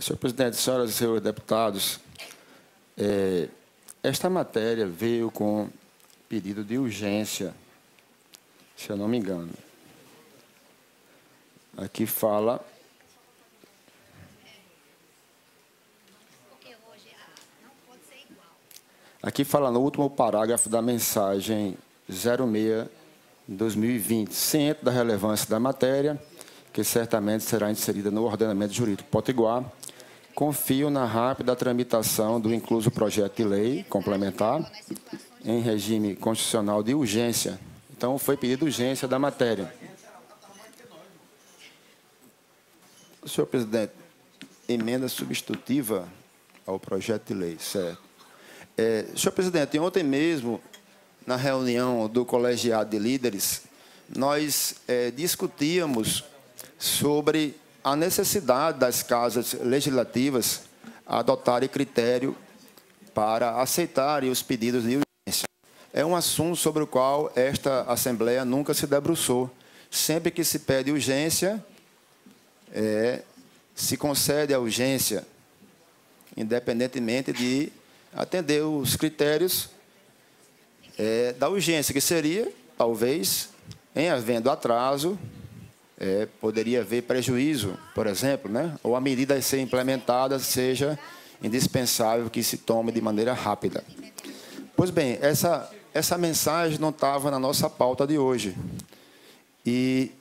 Senhor presidente, senhoras e senhores deputados, esta matéria veio com pedido de urgência, se eu não me engano. Aqui fala... Aqui fala no último parágrafo da mensagem 06/2020, ciente da relevância da matéria, que certamente será inserida no ordenamento jurídico potiguar, confio na rápida tramitação do incluso projeto de lei complementar em regime constitucional de urgência. Então, foi pedido urgência da matéria. Senhor presidente, emenda substitutiva ao projeto de lei, certo? Senhor presidente, ontem mesmo, na reunião do colegiado de líderes, nós discutíamos sobre a necessidade das casas legislativas adotarem critério para aceitarem os pedidos de urgência. É um assunto sobre o qual esta Assembleia nunca se debruçou. Sempre que se pede urgência, se concede a urgência, independentemente de atender os critérios da urgência, que seria, talvez, em havendo atraso, poderia haver prejuízo, por exemplo, né? Ou a medida a ser implementada seja indispensável que se tome de maneira rápida. Pois bem, essa mensagem não estava na nossa pauta de hoje. E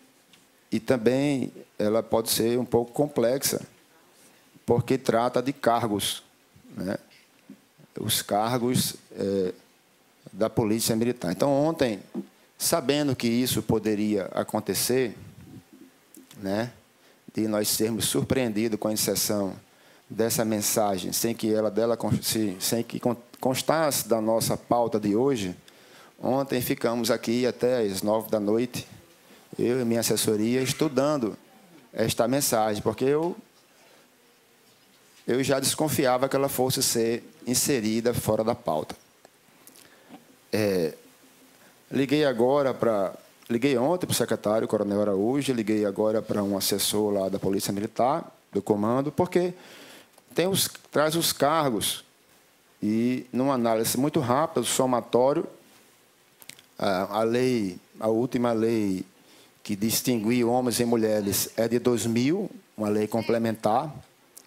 também ela pode ser um pouco complexa, porque trata de cargos, né? Os cargos da Polícia Militar. Então, ontem, sabendo que isso poderia acontecer, né, de nós sermos surpreendidos com a inserção dessa mensagem, sem que constasse da nossa pauta de hoje, ontem ficamos aqui até às 9 da noite, eu e minha assessoria, estudando esta mensagem, porque eu já desconfiava que ela fosse ser inserida fora da pauta. Liguei ontem para o secretário, Coronel Araújo, liguei agora para um assessor lá da Polícia Militar, do comando, porque traz os cargos e, numa análise muito rápida, o somatório, a última lei que distinguiu homens e mulheres é de 2000, uma lei complementar,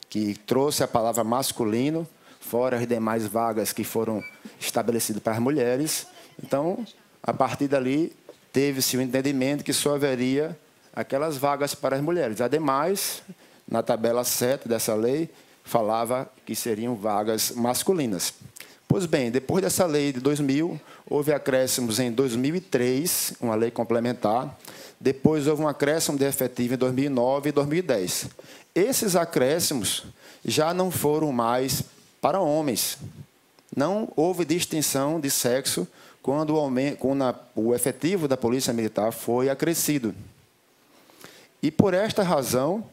que trouxe a palavra masculino, fora as demais vagas que foram estabelecidas para as mulheres. Então, a partir dali, teve-se o entendimento que só haveria aquelas vagas para as mulheres. Ademais, na tabela 7 dessa lei, falava que seriam vagas masculinas. Pois bem, depois dessa lei de 2000, houve acréscimos em 2003, uma lei complementar. Depois houve um acréscimo de efetivo em 2009 e 2010. Esses acréscimos já não foram mais para homens. Não houve distinção de sexo quando o efetivo da Polícia Militar foi acrescido. E, por esta razão,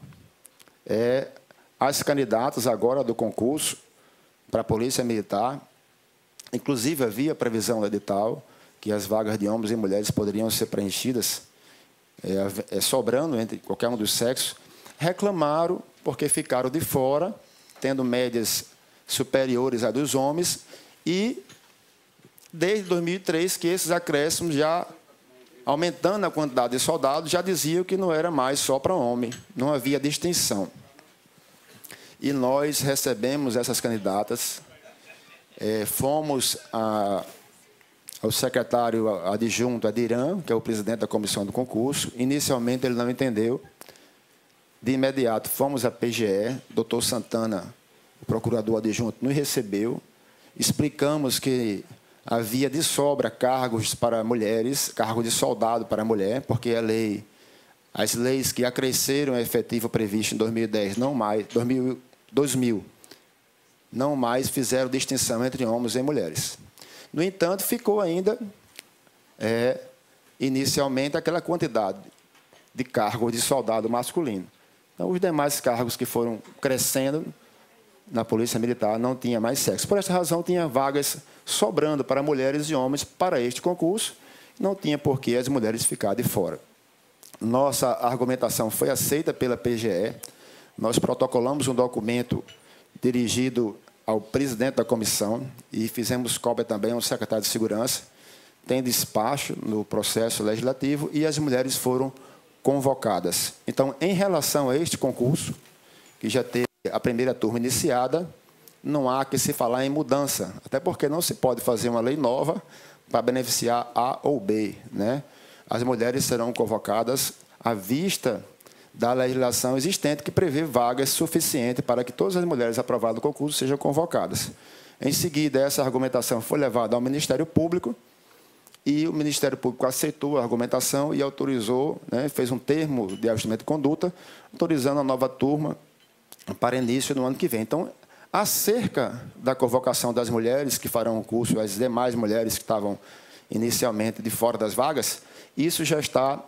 as candidatas agora do concurso para a Polícia Militar, inclusive havia previsão no edital que as vagas de homens e mulheres poderiam ser preenchidas, sobrando entre qualquer um dos sexos, reclamaram porque ficaram de fora, tendo médias superiores à dos homens, e desde 2003 que esses acréscimos, já aumentando a quantidade de soldados, já diziam que não era mais só para homem, não havia distinção. E nós recebemos essas candidatas, fomos ao secretário adjunto Adirã, que é o presidente da comissão do concurso. Inicialmente ele não entendeu. De imediato fomos à PGE, doutor Santana, o procurador adjunto, nos recebeu, explicamos que havia de sobra cargos para mulheres, cargo de soldado para mulher, porque as leis que acresceram o efetivo previsto em 2010, 2000, não mais fizeram distinção entre homens e mulheres. No entanto, ficou ainda, inicialmente, aquela quantidade de cargos de soldado masculino. Então, os demais cargos que foram crescendo na Polícia Militar não tinha mais sexo. Por essa razão, tinha vagas sobrando para mulheres e homens para este concurso. Não tinha por que as mulheres ficarem de fora. Nossa argumentação foi aceita pela PGE, nós protocolamos um documento dirigido ao presidente da comissão e fizemos cópia também ao secretário de Segurança. Tem despacho no processo legislativo e as mulheres foram convocadas. Então, em relação a este concurso, que já teve a primeira turma iniciada, não há que se falar em mudança, até porque não se pode fazer uma lei nova para beneficiar A ou B, né? As mulheres serão convocadas à vista da legislação existente, que prevê vagas suficientes para que todas as mulheres aprovadas no concurso sejam convocadas. Em seguida, essa argumentação foi levada ao Ministério Público, e o Ministério Público aceitou a argumentação e autorizou, né, fez um termo de ajustamento de conduta, autorizando a nova turma para início no ano que vem. Então, acerca da convocação das mulheres que farão o curso, as demais mulheres que estavam inicialmente de fora das vagas, isso já está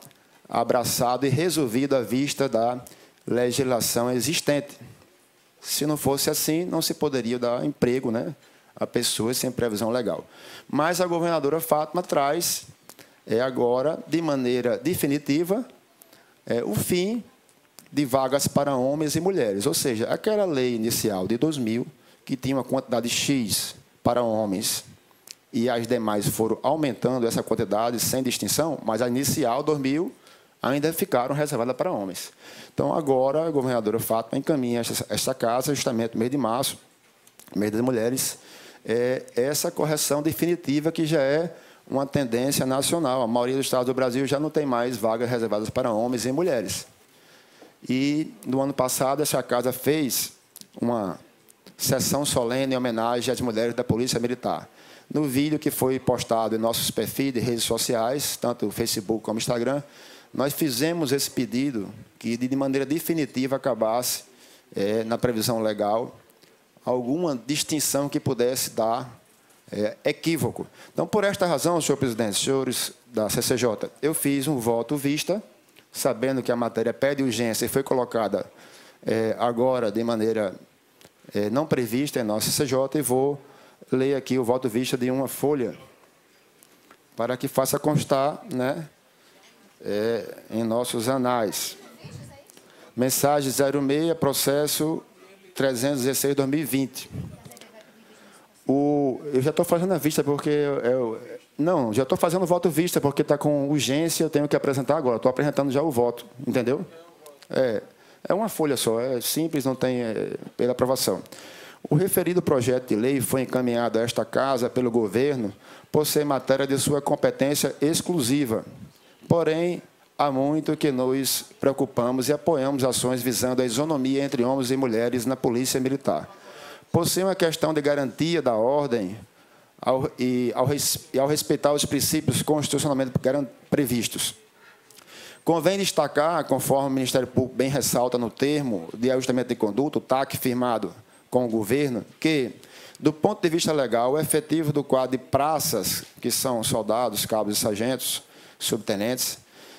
abraçado e resolvido à vista da legislação existente. Se não fosse assim, não se poderia dar emprego, né, a pessoas sem previsão legal. Mas a governadora Fátima traz, agora, de maneira definitiva, o fim de vagas para homens e mulheres. Ou seja, aquela lei inicial de 2000, que tinha uma quantidade X para homens, e as demais foram aumentando essa quantidade sem distinção, mas a inicial, 2000, ainda ficaram reservadas para homens. Então, agora, a governadora Fátima encaminha esta casa, justamente no mês de março, mês das mulheres, essa correção definitiva que já é uma tendência nacional. A maioria dos estados do Brasil já não tem mais vagas reservadas para homens e mulheres. E, no ano passado, essa casa fez uma sessão solene em homenagem às mulheres da Polícia Militar. No vídeo que foi postado em nossos perfis de redes sociais, tanto o Facebook como o Instagram, nós fizemos esse pedido que, de maneira definitiva, acabasse, na previsão legal, alguma distinção que pudesse dar equívoco. Então, por esta razão, senhor presidente, senhores da CCJ, eu fiz um voto vista, sabendo que a matéria pede urgência e foi colocada agora de maneira não prevista em nossa CCJ, e vou ler aqui o voto vista de uma folha, para que faça constar, né, em nossos anais. Mensagem 06, processo 316/2020. Eu já estou fazendo a vista porque... não, já estou fazendo o voto vista porque está com urgência, eu tenho que apresentar agora. Estou apresentando já o voto, entendeu? É uma folha só, é simples, não tem pela aprovação. O referido projeto de lei foi encaminhado a esta Casa pelo governo por ser matéria de sua competência exclusiva. Porém, há muito que nos preocupamos e apoiamos ações visando a isonomia entre homens e mulheres na Polícia Militar. Por ser uma questão de garantia da ordem ao respeitar os princípios constitucionalmente previstos. Convém destacar, conforme o Ministério Público bem ressalta no termo de ajustamento de conduta, o TAC firmado com o governo, que, do ponto de vista legal, o efetivo do quadro de praças, que são soldados, cabos e sargentos, subtenentes,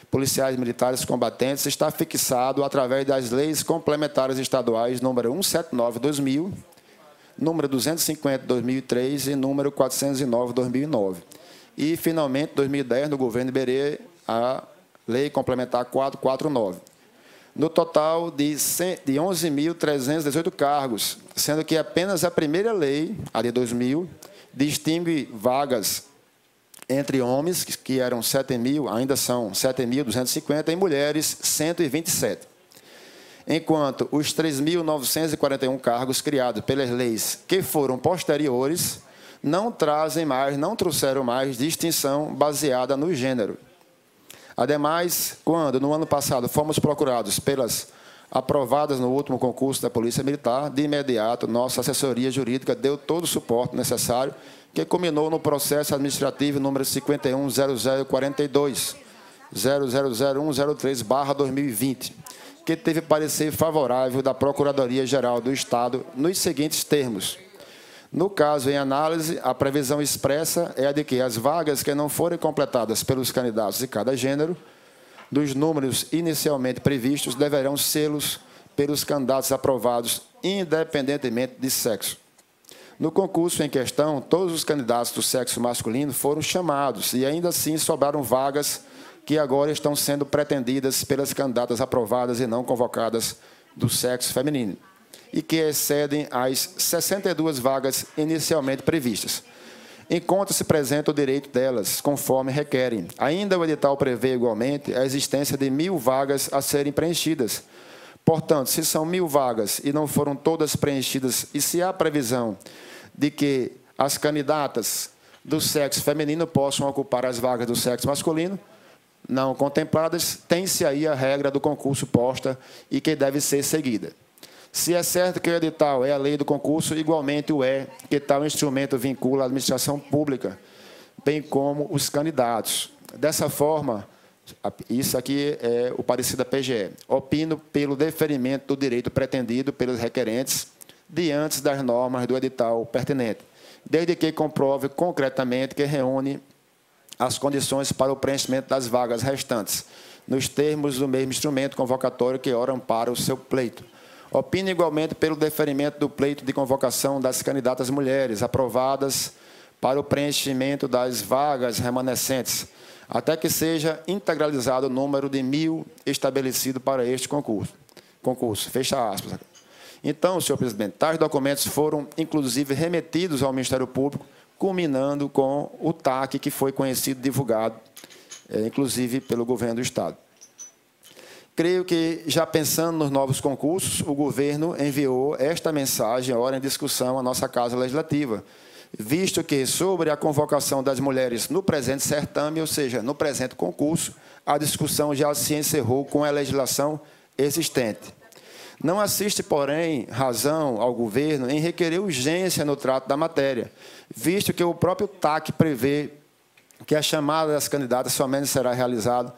policiais militares combatentes, está fixado através das leis complementares estaduais número 179/2000, número 250/2003 e número 409/2009. E, finalmente, em 2010, no governo Iberê, a Lei Complementar 449. No total de 11.318 cargos, sendo que apenas a primeira lei, a de 2000, distingue vagas entre homens, que eram 7.000, ainda são 7.250, e mulheres, 127. Enquanto os 3.941 cargos criados pelas leis que foram posteriores não trouxeram mais distinção baseada no gênero. Ademais, quando, no ano passado, fomos procurados pelas aprovadas no último concurso da Polícia Militar, de imediato, nossa assessoria jurídica deu todo o suporte necessário, que culminou no processo administrativo número 51.0042, 000103/2020, que teve parecer favorável da Procuradoria-Geral do Estado nos seguintes termos. No caso em análise, a previsão expressa é a de que as vagas que não forem completadas pelos candidatos de cada gênero, dos números inicialmente previstos, deverão sê-los pelos candidatos aprovados, independentemente de sexo. No concurso em questão, todos os candidatos do sexo masculino foram chamados e, ainda assim, sobraram vagas que agora estão sendo pretendidas pelas candidatas aprovadas e não convocadas do sexo feminino e que excedem as 62 vagas inicialmente previstas. Encontra-se presente o direito delas, conforme requerem. Ainda o edital prevê, igualmente, a existência de 1.000 vagas a serem preenchidas. Portanto, se são 1.000 vagas e não foram todas preenchidas, e se há previsão de que as candidatas do sexo feminino possam ocupar as vagas do sexo masculino, não contempladas, tem-se aí a regra do concurso posta e que deve ser seguida. Se é certo que o edital é a lei do concurso, igualmente o é que tal instrumento vincula a administração pública, bem como os candidatos. Dessa forma, isso aqui é o parecer da PGE. Opino pelo deferimento do direito pretendido pelos requerentes diante das normas do edital pertinente, desde que comprove concretamente que reúne as condições para o preenchimento das vagas restantes, nos termos do mesmo instrumento convocatório que ora ampara o seu pleito. Opino igualmente pelo deferimento do pleito de convocação das candidatas mulheres aprovadas para o preenchimento das vagas remanescentes, até que seja integralizado o número de 1.000 estabelecido para este concurso. Fecha aspas. Então, senhor presidente, tais documentos foram, inclusive, remetidos ao Ministério Público, culminando com o TAC, que foi conhecido e divulgado, inclusive, pelo governo do Estado. Creio que, já pensando nos novos concursos, o governo enviou esta mensagem, ora em discussão, à nossa Casa Legislativa, visto que, sobre a convocação das mulheres no presente certame, ou seja, no presente concurso, a discussão já se encerrou com a legislação existente. Não assiste, porém, razão ao governo em requerer urgência no trato da matéria, visto que o próprio TAC prevê que a chamada das candidatas somente será realizada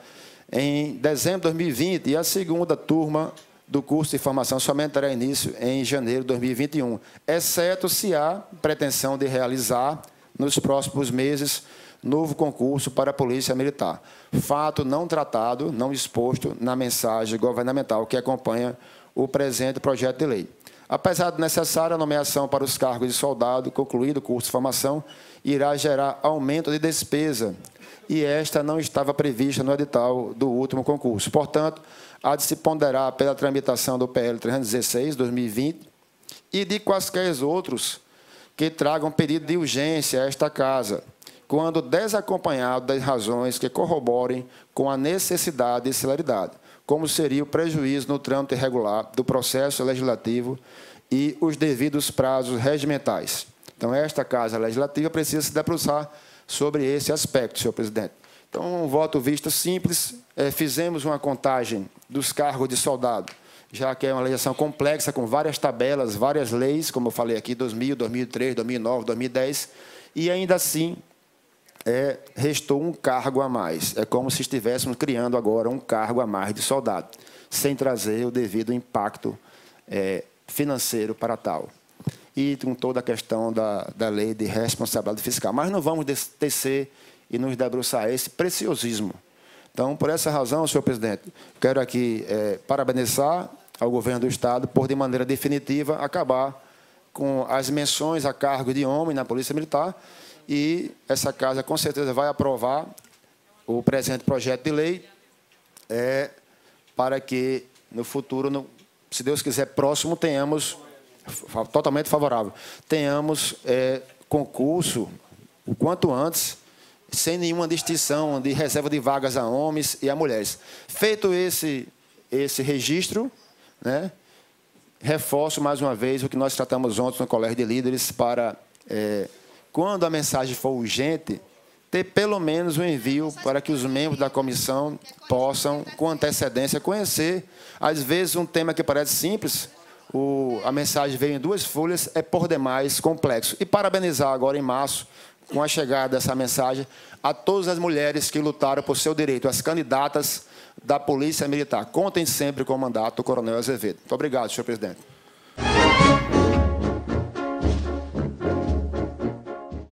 em dezembro de 2020 e a segunda turma do curso de formação somente terá início em janeiro de 2021, exceto se há pretensão de realizar, nos próximos meses, novo concurso para a Polícia Militar. Fato não tratado, não exposto na mensagem governamental que acompanha o presente projeto de lei. Apesar de necessária a nomeação para os cargos de soldado, concluído o curso de formação, irá gerar aumento de despesa, e esta não estava prevista no edital do último concurso. Portanto, há de se ponderar pela tramitação do PL 316/2020 e de quaisquer outros que tragam pedido de urgência a esta Casa, quando desacompanhado das razões que corroborem com a necessidade e celeridade, como seria o prejuízo no trâmite regular do processo legislativo e os devidos prazos regimentais. Então, esta Casa Legislativa precisa se debruçar sobre esse aspecto, senhor presidente. Então, um voto vista simples, fizemos uma contagem dos cargos de soldado, já que é uma legislação complexa, com várias tabelas, várias leis, como eu falei aqui, 2000, 2003, 2009, 2010, e ainda assim restou um cargo a mais. É como se estivéssemos criando agora um cargo a mais de soldado, sem trazer o devido impacto financeiro para tal. E com toda a questão da lei de responsabilidade fiscal. Mas não vamos tecer e nos debruçar esse preciosismo. Então, por essa razão, senhor presidente, quero aqui parabenizar ao governo do Estado por, de maneira definitiva, acabar com as menções a cargo de homem na Polícia Militar, e essa Casa, com certeza, vai aprovar o presente projeto de lei para que, no futuro, se Deus quiser, próximo, tenhamos, totalmente favorável, tenhamos concurso o quanto antes, sem nenhuma distinção de reserva de vagas a homens e a mulheres. Feito esse registro, né, reforço mais uma vez o que nós tratamos ontem no Colégio de Líderes para, quando a mensagem for urgente, ter pelo menos um envio para que os membros da comissão possam, com antecedência, conhecer. Às vezes, um tema que parece simples, a mensagem veio em 2 folhas, é por demais complexo. E parabenizar agora, em março, com a chegada dessa mensagem, a todas as mulheres que lutaram por seu direito, as candidatas da Polícia Militar. Contem sempre com o mandato do Coronel Azevedo. Muito obrigado, senhor presidente.